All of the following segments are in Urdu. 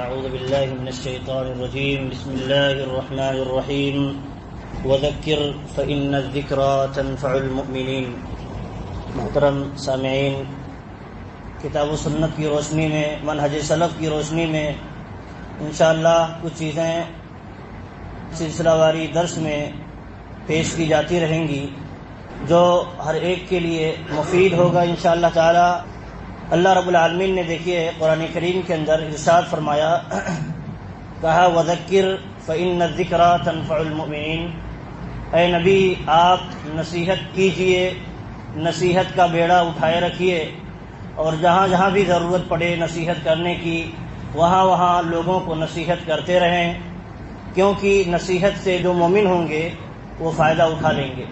أعوذ بالله من الشيطان الرجيم بسم الله الرحمن الرحيم وذكر فإن الذكرى تنفع المؤمنين. محترم سامعین، کتاب و سنت کی روشنی میں، منہج سلف کی روشنی میں انشاءاللہ کچھ چیزیں سلسلہ واری درس میں پیش کی جاتی رہیں گی جو ہر ایک کے لیے مفید ہوگا انشاءاللہ تعالی. اللہ رب العالمین نے دیکھیے قرآن کریم کے اندر ارشاد فرمایا، کہا وذکر فإن الذکریٰ تنفع المؤمنین. اے نبی آپ نصیحت کیجئے، نصیحت کا بیڑا اٹھائے رکھیے، اور جہاں جہاں بھی ضرورت پڑے نصیحت کرنے کی وہاں وہاں لوگوں کو نصیحت کرتے رہیں، کیونکہ نصیحت سے جو مومن ہوں گے وہ فائدہ اٹھا لیں گے.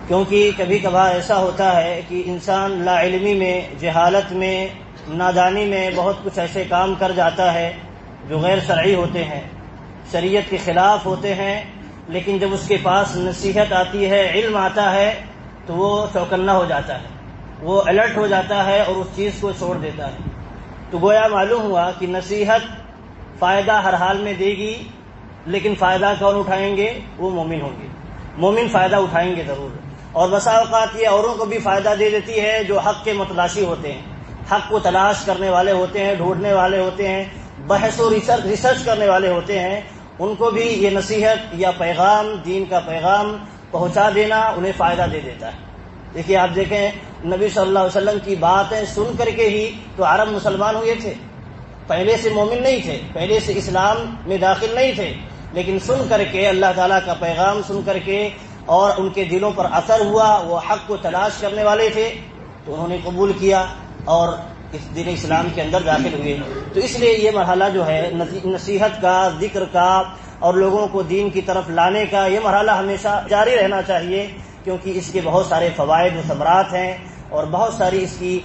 کیونکہ کبھی کبھار ایسا ہوتا ہے کہ انسان لا علمی میں، جہالت میں، نادانی میں بہت کچھ ایسے کام کر جاتا ہے جو غیر شرعی ہوتے ہیں، شریعت کے خلاف ہوتے ہیں، لیکن جب اس کے پاس نصیحت آتی ہے، علم آتا ہے تو وہ چوکنا ہو جاتا ہے، وہ الرٹ ہو جاتا ہے اور اس چیز کو چھوڑ دیتا ہے. تو گویا معلوم ہوا کہ نصیحت فائدہ ہر حال میں دے گی، لیکن فائدہ کون اٹھائیں گے؟ وہ مومن ہوں گے. مومن فائدہ اٹھائیں گے ضرور. اور بسا اوقات یہ اوروں کو بھی فائدہ دے دیتی ہے جو حق کے متلاشی ہوتے ہیں، حق کو تلاش کرنے والے ہوتے ہیں، ڈھونڈنے والے ہوتے ہیں، بحث و ریسرچ کرنے والے ہوتے ہیں. ان کو بھی یہ نصیحت یا پیغام، دین کا پیغام پہنچا دینا انہیں فائدہ دے دیتا ہے. دیکھیے آپ دیکھیں نبی صلی اللہ علیہ وسلم کی باتیں سن کر کے ہی تو عرب مسلمان ہوئے تھے. پہلے سے مومن نہیں تھے، پہلے سے اسلام میں داخل نہیں تھے، لیکن سن کر کے اللہ تعالیٰ کا پیغام سن کر کے اور ان کے دلوں پر اثر ہوا، وہ حق کو تلاش کرنے والے تھے تو انہوں نے قبول کیا اور اس دین اسلام کے اندر داخل ہوئے. تو اس لیے یہ مرحلہ جو ہے نصیحت کا، ذکر کا اور لوگوں کو دین کی طرف لانے کا، یہ مرحلہ ہمیشہ جاری رہنا چاہیے، کیونکہ اس کے بہت سارے فوائد و ثمرات ہیں اور بہت ساری اس کی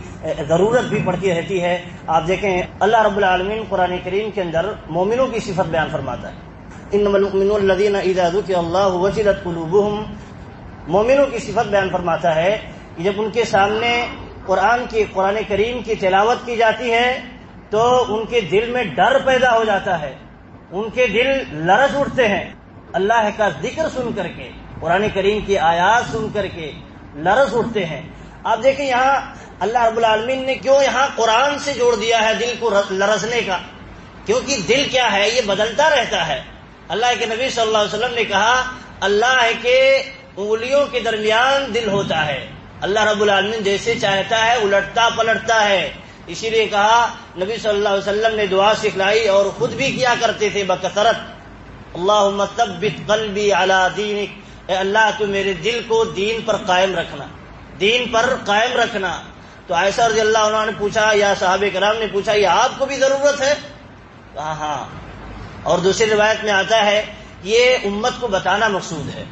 ضرورت بھی پڑتی رہتی ہے. آپ دیکھیں اللہ رب العالمین قرآن کریم کے اندر مومنوں کی صفت بیان فرماتا ہے، انما المؤمنون الذین اذا ذکر اللہ وجلت قلوبہم. مومنوں کی صفت بیان فرماتا ہے کہ جب ان کے سامنے قرآن کریم کی تلاوت کی جاتی ہے تو ان کے دل میں ڈر پیدا ہو جاتا ہے، ان کے دل لرز اٹھتے ہیں اللہ کا ذکر سن کر کے، قرآن کریم کی آیات سن کر کے لرز اٹھتے ہیں. آپ دیکھیں یہاں اللہ رب العالمین نے کیوں یہاں قرآن سے جوڑ دیا ہے دل کو لرزنے کا؟ کیونکہ دل کیا ہے؟ یہ بدلتا رہتا ہے. اللہ کے نبی صلی اللہ علیہ وسلم نے کہا اللہ کے انگلیوں کے درمیان دل ہوتا ہے، اللہ رب العالمین جیسے چاہتا ہے الٹتا پلٹتا ہے. اسی لیے کہا نبی صلی اللہ علیہ وسلم نے دعا سکھلائی اور خود بھی کیا کرتے تھے بکثرت، اللہم ثبت قلبی علی دینک، اے اللہ تو میرے دل کو دین پر قائم رکھنا، دین پر قائم رکھنا. تو عائشہ رضی اللہ عنہ نے پوچھا، یا صحابہ کرام نے پوچھا یہ آپ کو بھی ضرورت ہے؟ کہا ہاں. اور دوسری روایت میں آتا ہے یہ امت کو بتانا مقصود ہے،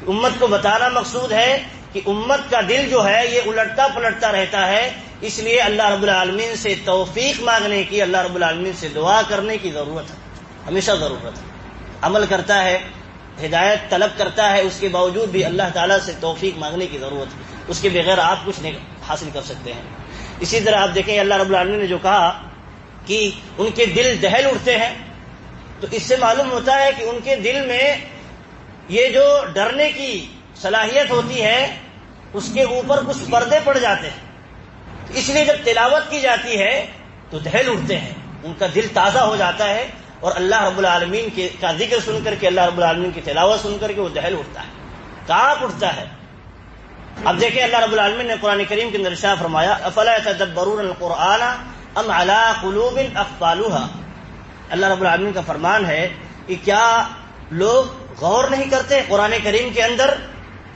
امت کو بتانا مقصود ہے کہ امت کا دل جو ہے یہ الٹتا پلٹتا رہتا ہے. اس لیے اللہ رب العالمین سے توفیق مانگنے کی، اللہ رب العالمین سے دعا کرنے کی ضرورت ہے، ہمیشہ ضرورت ہے. عمل کرتا ہے، ہدایت طلب کرتا ہے، اس کے باوجود بھی اللہ تعالیٰ سے توفیق مانگنے کی ضرورت ہے. اس کے بغیر آپ کچھ نہیں حاصل کر سکتے ہیں. اسی طرح آپ دیکھیں اللہ رب العالمین نے جو کہا کہ ان کے دل دہل اٹھتے ہیں، تو اس سے معلوم ہوتا ہے کہ ان کے دل میں یہ جو ڈرنے کی صلاحیت ہوتی ہے اس کے اوپر کچھ پردے پڑ جاتے ہیں. اس لیے جب تلاوت کی جاتی ہے تو دہل اٹھتے ہیں، ان کا دل تازہ ہو جاتا ہے اور اللہ رب العالمین کا ذکر سن کر کے، اللہ رب العالمین کی تلاوت سن کر کے وہ دہل اٹھتا ہے، کانپ اٹھتا ہے. اب دیکھیں اللہ رب العالمین نے قرآن کریم کے اندر ارشاد فرمایا افلا يتدبرون القرآن ام على قلوب اقفالها. اللہ رب العالمین کا فرمان ہے کہ کیا لوگ غور نہیں کرتے قرآن کریم کے اندر،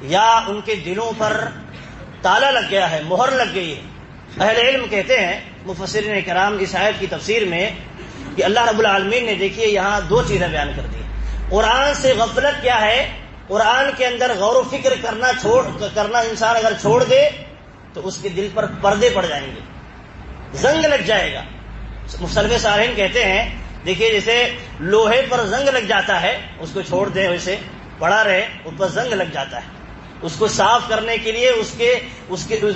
یا ان کے دلوں پر تالا لگ گیا ہے، مہر لگ گئی ہے. اہل علم کہتے ہیں، مفسرین کرام اس آیت کی تفسیر میں، کہ اللہ رب العالمین نے دیکھیے یہاں دو چیزیں بیان کر دی. قرآن سے غفلت کیا ہے؟ قرآن کے اندر غور و فکر کرنا انسان اگر چھوڑ دے تو اس کے دل پر پردے پڑ جائیں گے، زنگ لگ جائے گا. مصنف صالحین کہتے ہیں دیکھیے جیسے لوہے پر زنگ لگ جاتا ہے، اس کو چھوڑ دیں ویسے پڑا رہے، اس پر زنگ لگ جاتا ہے. اس کو صاف کرنے کے لیے اس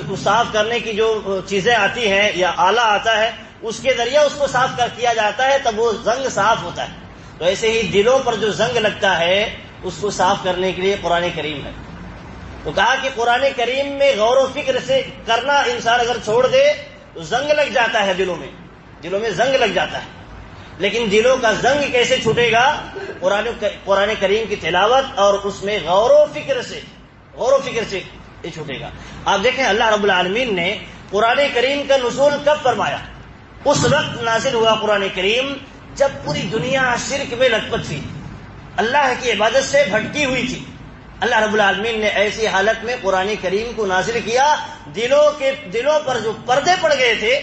کو صاف کرنے کی جو چیزیں آتی ہیں یا آلہ آتا ہے اس کے ذریعے اس کو صاف کیا جاتا ہے تب وہ زنگ صاف ہوتا ہے. تو ایسے ہی دلوں پر جو زنگ لگتا ہے اس کو صاف کرنے کے لیے قرآن کریم ہے. تو کہا کہ قرآن کریم میں غور و فکر سے کرنا انسان اگر چھوڑ دے تو زنگ لگ جاتا ہے دلوں میں زنگ لگ جاتا ہے. لیکن دلوں کا زنگ کیسے چھوٹے گا؟ قرآن کریم کی تلاوت اور اس میں غور و فکر سے یہ چھوٹے گا. آپ دیکھیں اللہ رب العالمین نے قرآن کریم کا نزول کب فرمایا؟ اس وقت نازل ہوا قرآن کریم جب پوری دنیا شرک میں لت پت تھی، اللہ کی عبادت سے بھٹکی ہوئی تھی. اللہ رب العالمین نے ایسی حالت میں قرآن کریم کو نازل کیا، دلوں پر جو پردے پڑ گئے تھے،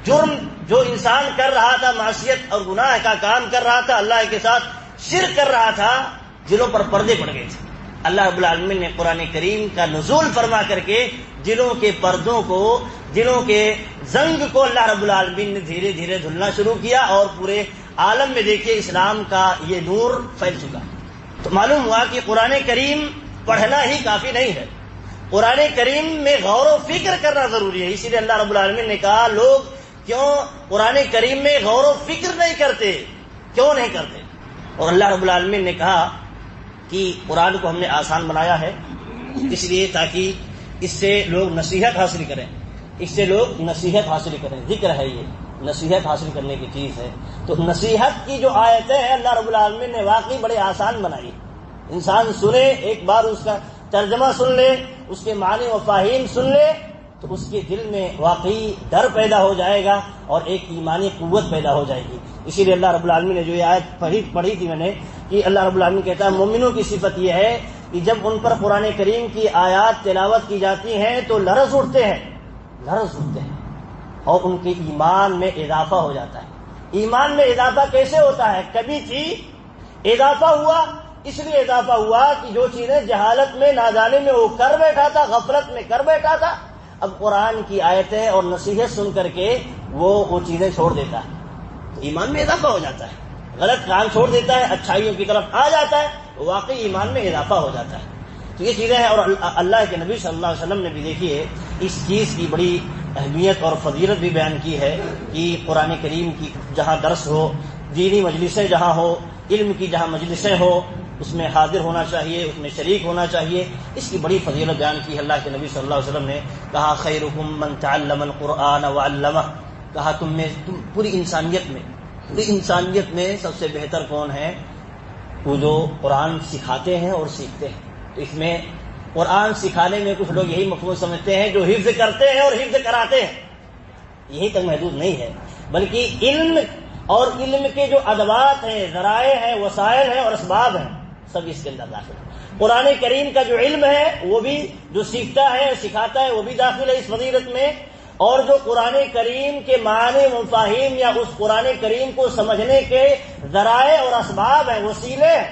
جرم جو انسان کر رہا تھا، معصیت اور گناہ کا کام کر رہا تھا، اللہ کے ساتھ شرک کر رہا تھا، دلوں پر پردے پڑ گئے تھے. اللہ رب العالمین نے قرآن کریم کا نزول فرما کر کے دلوں کے پردوں کو، دلوں کے زنگ کو اللہ رب العالمین نے دھیرے دھیرے دھلنا شروع کیا، اور پورے عالم میں دیکھیے اسلام کا یہ نور پھیل چکا. تو معلوم ہوا کہ قرآن کریم پڑھنا ہی کافی نہیں ہے، قرآن کریم میں غور و فکر کرنا ضروری ہے. اسی لیے اللہ رب العالمین نے کہا لوگ کیوں قرآن کریم میں غور و فکر نہیں کرتے، کیوں نہیں کرتے؟ اور اللہ رب العالمین نے کہا کہ قرآن کو ہم نے آسان بنایا ہے اس لیے تاکہ اس سے لوگ نصیحت حاصل کریں، ذکر ہے، یہ نصیحت حاصل کرنے کی چیز ہے. تو نصیحت کی جو آیتیں ہیں اللہ رب العالمین نے واقعی بڑے آسان بنائی. انسان سنے، ایک بار اس کا ترجمہ سن لے، اس کے معنی و فہیم سن لے، تو اس کے دل میں واقعی ڈر پیدا ہو جائے گا اور ایک ایمانی قوت پیدا ہو جائے گی. اسی لیے اللہ رب العالمین نے جو یہ آیت پڑھی تھی میں نے، کہ اللہ رب العالمین کہتا ہے مومنوں کی صفت یہ ہے کہ جب ان پر قرآن کریم کی آیات تلاوت کی جاتی ہیں تو لرز اٹھتے ہیں اور ان کے ایمان میں اضافہ ہو جاتا ہے. ایمان میں اضافہ کیسے ہوتا ہے؟ کبھی تھی اضافہ ہوا، اس لیے اضافہ ہوا کہ جو چیزیں جہالت میں نادانی میں وہ کر بیٹھا تھا، غفلت میں کر بیٹھا تھا، اب قرآن کی آیتیں اور نصیحت سن کر کے وہ چیزیں چھوڑ دیتا ہے تو ایمان میں اضافہ ہو جاتا ہے. غلط کام چھوڑ دیتا ہے، اچھائیوں کی طرف آ جاتا ہے، واقعی ایمان میں اضافہ ہو جاتا ہے. تو یہ چیزیں ہیں. اور اللہ کے نبی صلی اللہ علیہ وسلم نے بھی دیکھیے اس چیز کی بڑی اہمیت اور فضیلت بھی بیان کی ہے کہ قرآن کریم کی جہاں درس ہو، دینی مجلسیں جہاں ہو، علم کی جہاں مجلسیں ہو، اس میں حاضر ہونا چاہیے، اس میں شریک ہونا چاہیے. اس کی بڑی فضیلت بیان کی ہے. اللہ کے نبی صلی اللہ علیہ وسلم نے کہا خیرکم من تعلم القرآن وعلمہ، کہا تم پوری انسانیت میں سب سے بہتر کون ہے؟ وہ جو قرآن سکھاتے ہیں اور سیکھتے ہیں. تو اس میں قرآن سکھانے میں کچھ لوگ یہی مفہوم سمجھتے ہیں جو حفظ کرتے ہیں اور حفظ کراتے ہیں، یہی تک محدود نہیں ہے، بلکہ علم اور علم کے جو ادوات ہیں، ذرائع ہیں، وسائل ہیں اور اسباب ہیں، سب اس کے اندر داخل ہے. قرآن کریم کا جو علم ہے وہ بھی جو سیکھتا ہے سکھاتا ہے وہ بھی داخل ہے اس فضیلت میں، اور جو قرآن کریم کے معنی مفاہیم یا اس قرآن کریم کو سمجھنے کے ذرائع اور اسباب ہیں، وسیلے ہیں،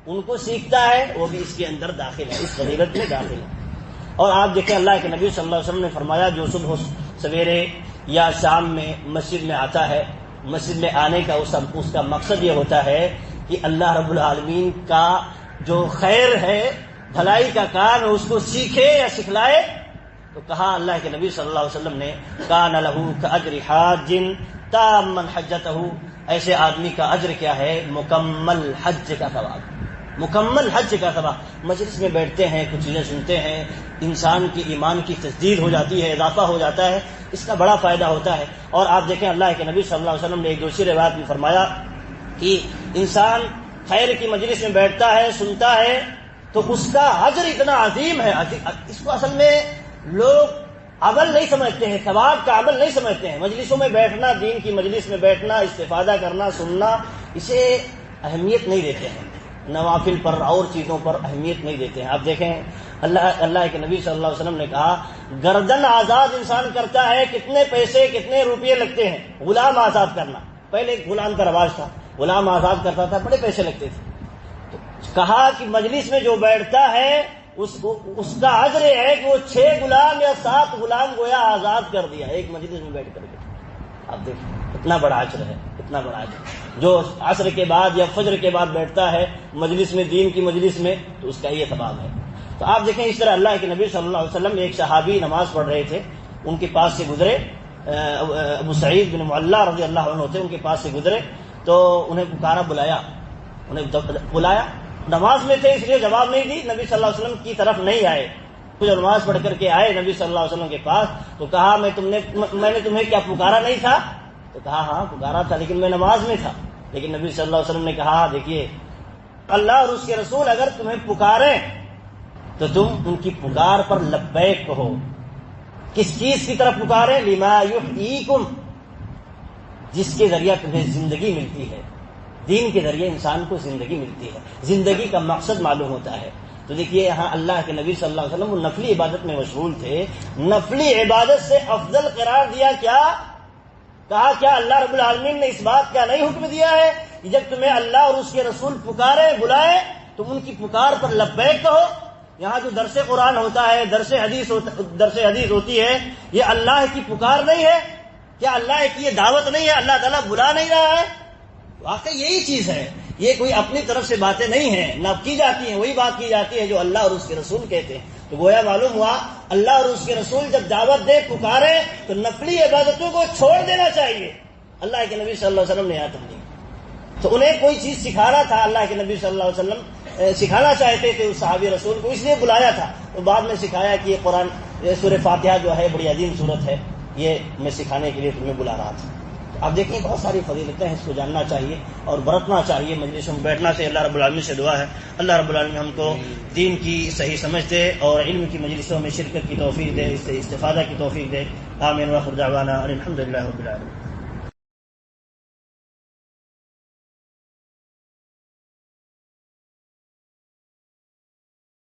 ان کو سیکھتا ہے وہ بھی اس کے اندر داخل ہے، اس فضیلت میں داخل ہے. اور آپ دیکھیں اللہ کے نبی صلی اللہ علیہ وسلم نے فرمایا جو صبح سویرے یا شام میں مسجد میں آتا ہے، مسجد میں آنے کا اس کا مقصد یہ ہوتا ہے کہ اللہ رب العالمین کا جو خیر ہے، بھلائی کا کام ہے، اس کو سیکھے یا سکھلائے. تو کہا اللہ کے نبی صلی اللہ علیہ وسلم نے کان لہ کاجر حاج تاما حجتہ، ایسے آدمی کا اجر کیا ہے؟ مکمل حج کا ثواب، مکمل حج کا ثواب. مجلس میں بیٹھتے ہیں، کچھ چیزیں سنتے ہیں، انسان کی ایمان کی تجدید ہو جاتی ہے، اضافہ ہو جاتا ہے، اس کا بڑا فائدہ ہوتا ہے. اور آپ دیکھیں اللہ کے نبی صلی اللہ علیہ وسلم نے ایک دوسری روایت میں فرمایا کہ انسان خیر کی مجلس میں بیٹھتا ہے، سنتا ہے، تو اس کا اجر اتنا عظیم ہے. اس کو اصل میں لوگ عمل نہیں سمجھتے ہیں، ثواب کا عمل نہیں سمجھتے ہیں. مجلسوں میں بیٹھنا، دین کی مجلس میں بیٹھنا، استفادہ کرنا، سننا، اسے اہمیت نہیں دیتے ہیں، نوافل پر اور چیزوں پر اہمیت نہیں دیتے ہیں. آپ دیکھیں اللہ کے نبی صلی اللہ علیہ وسلم نے کہا گردن آزاد انسان کرتا ہے کتنے پیسے کتنے روپئے لگتے ہیں. غلام آزاد کرنا، پہلے غلام کا رواج تھا، غلام آزاد کرتا تھا، بڑے پیسے لگتے تھے. تو کہا کہ مجلس میں جو بیٹھتا ہے اس کا اجر ہے کہ وہ 6 غلام یا 7 غلام گویا آزاد کر دیا ایک مجلس میں بیٹھ کر کے. آپ دیکھیں اتنا بڑا اجر ہے، اتنا بڑا اجر. جو عصر کے بعد یا فجر کے بعد بیٹھتا ہے مجلس میں، دین کی مجلس میں، تو اس کا یہ ثواب ہے. تو آپ دیکھیں اس طرح اللہ کے نبی صلی اللہ علیہ وسلم ایک صحابی نماز پڑھ رہے تھے، ان کے پاس سے گزرے ابو سعید بن معلّہ رضی اللہ عنہ تھے، ان کے پاس سے گزرے تو انہیں پکارا، بلایا، نماز میں تھے اس لیے جواب نہیں دی، نبی صلی اللہ علیہ وسلم کی طرف نہیں آئے، کچھ نماز پڑھ کر کے آئے نبی صلی اللہ علیہ وسلم کے پاس، تو کہا میں نے تمہیں کیا پکارا نہیں تھا؟ تو کہا ہاں پکارا تھا لیکن میں نماز میں تھا۔ لیکن نبی صلی اللہ علیہ وسلم نے کہا دیکھیے اللہ اور اس کے رسول اگر تمہیں پکاریں تو تم ان کی پکار پر لبیک کہو۔ کس چیز کی طرف پکاریں؟ لما یحییکم، جس کے ذریعہ تمہیں زندگی ملتی ہے، دین کے ذریعے انسان کو زندگی ملتی ہے، زندگی کا مقصد معلوم ہوتا ہے۔ تو دیکھیے یہاں اللہ کے نبی صلی اللہ علیہ وسلم وہ نفلی عبادت میں مشغول تھے، نفلی عبادت سے افضل قرار دیا کیا؟ کہا کیا اللہ رب العالمین نے اس بات کا نہیں حکم دیا ہے کہ جب تمہیں اللہ اور اس کے رسول پکارے بلائے تم ان کی پکار پر لبیک کہو؟ یہاں جو درس قرآن ہوتا ہے، درس حدیث ہوتی ہے، یہ اللہ کی پکار نہیں ہے؟ کیا اللہ کی یہ دعوت نہیں ہے؟ اللہ تعالیٰ بلا نہیں رہا ہے؟ واقعی یہی چیز ہے، یہ کوئی اپنی طرف سے باتیں نہیں ہیں، نہ کی جاتی ہیں، وہی بات کی جاتی ہے جو اللہ اور اس کے رسول کہتے ہیں۔ تو گویا معلوم ہوا اللہ اور اس کے رسول جب دعوت دے پکارے تو نفلی عبادتوں کو چھوڑ دینا چاہیے۔ اللہ کے نبی صلی اللہ علیہ وسلم نے یہاں تبلیغ، تو انہیں کوئی چیز سکھانا تھا، اللہ کے نبی صلی اللہ علیہ وسلم سکھانا چاہتے تھے اس صحابی رسول کو، اس لیے بلایا تھا۔ تو بعد میں سکھایا کہ یہ قرآن سورہ فاتحہ جو ہے بڑی عظیم سورت ہے، یہ میں سکھانے کے لیے تمہیں بلا رہا تھا۔ آپ دیکھیں بہت ساری فضیلتیں ہیں، اس کو جاننا چاہیے اور برتنا چاہیے۔ مجلسوں میں بیٹھنا سے اللہ رب العالمین سے دعا ہے اللہ رب العالمین ہم کو دین کی صحیح سمجھ دے اور علم کی مجلسوں میں شرکت کی توفیق دے، اس سے استفادہ کی توفیق دے۔ آمین وآخر دعوانا الحمدللہ رب العالمین۔